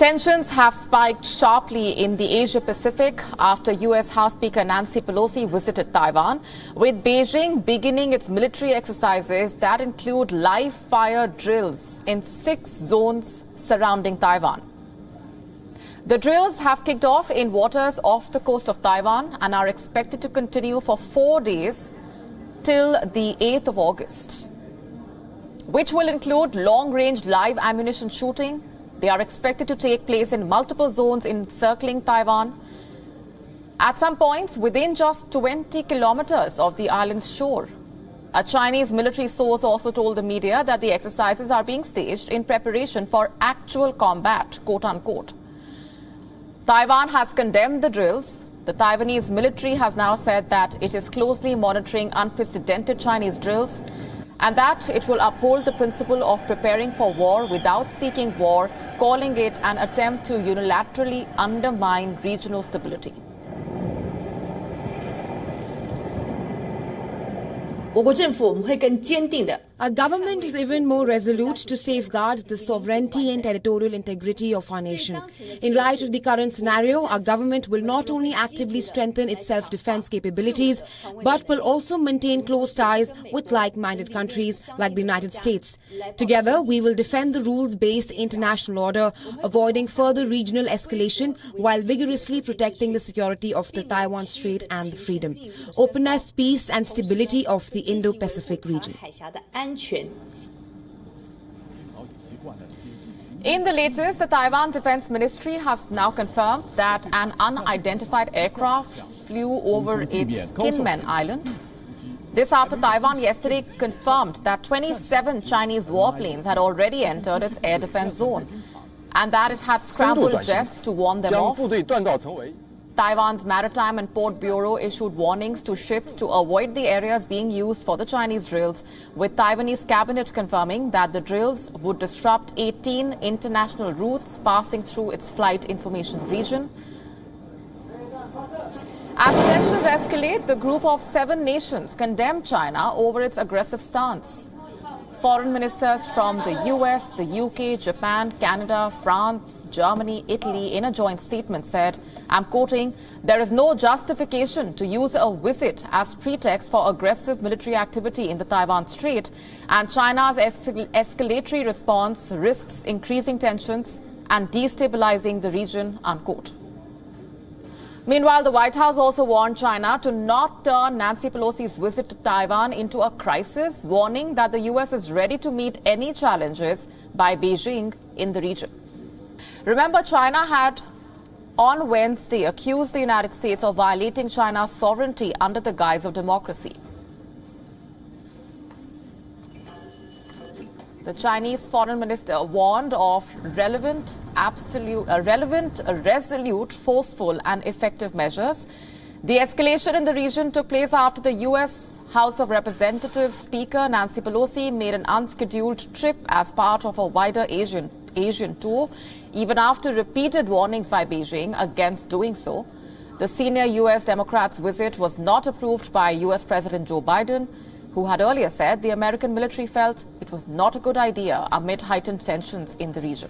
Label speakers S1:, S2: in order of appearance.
S1: Tensions have spiked sharply in the Asia-Pacific after U.S. House Speaker Nancy Pelosi visited Taiwan, with Beijing beginning its military exercises that include live-fire drills in 6 zones surrounding Taiwan. The drills have kicked off in waters off the coast of Taiwan and are expected to continue for 4 days till the 8th of August, which will include long-range live ammunition shooting. They are expected to take place in multiple zones encircling Taiwan, at some points within just 20 kilometers of the island's shore. A Chinese military source also told the media that the exercises are being staged in preparation for actual combat, quote-unquote. Taiwan has condemned the drills. The Taiwanese military has now said that it is closely monitoring unprecedented Chinese drills and that it will uphold the principle of preparing for war without seeking war, calling it an attempt to unilaterally undermine regional stability.
S2: Our government is even more resolute to safeguard the sovereignty and territorial integrity of our nation. In light of the current scenario, our government will not only actively strengthen its self-defense capabilities, but will also maintain close ties with like-minded countries like the United States. Together, we will defend the rules-based international order, avoiding further regional escalation while vigorously protecting the security of the Taiwan Strait and the freedom, openness, peace and stability of the Indo-Pacific region.
S1: In the latest, the Taiwan Defense Ministry has now confirmed that an unidentified aircraft flew over its Kinmen Island. This after Taiwan yesterday confirmed that 27 Chinese warplanes had already entered its air defense zone and that it had scrambled jets to warn them off. Taiwan's Maritime and Port Bureau issued warnings to ships to avoid the areas being used for the Chinese drills, with Taiwanese cabinet confirming that the drills would disrupt 18 international routes passing through its flight information region. As tensions escalate, the group of 7 nations condemned China over its aggressive stance. Foreign ministers from the US, the UK, Japan, Canada, France, Germany, Italy in a joint statement said, I'm quoting, "There is no justification to use a visit as pretext for aggressive military activity in the Taiwan Strait, and China's escalatory response risks increasing tensions and destabilizing the region," unquote. Meanwhile, the White House also warned China to not turn Nancy Pelosi's visit to Taiwan into a crisis, warning that the U.S. is ready to meet any challenges by Beijing in the region. Remember, China had on Wednesday accused the United States of violating China's sovereignty under the guise of democracy. The Chinese foreign minister warned of relevant, resolute, forceful and effective measures. The escalation in the region took place after the U.S. House of Representatives Speaker Nancy Pelosi made an unscheduled trip as part of a wider Asian tour, even after repeated warnings by Beijing against doing so. The senior U.S. Democrat's visit was not approved by U.S. President Joe Biden, who had earlier said the American military felt it was not a good idea amid heightened tensions in the region.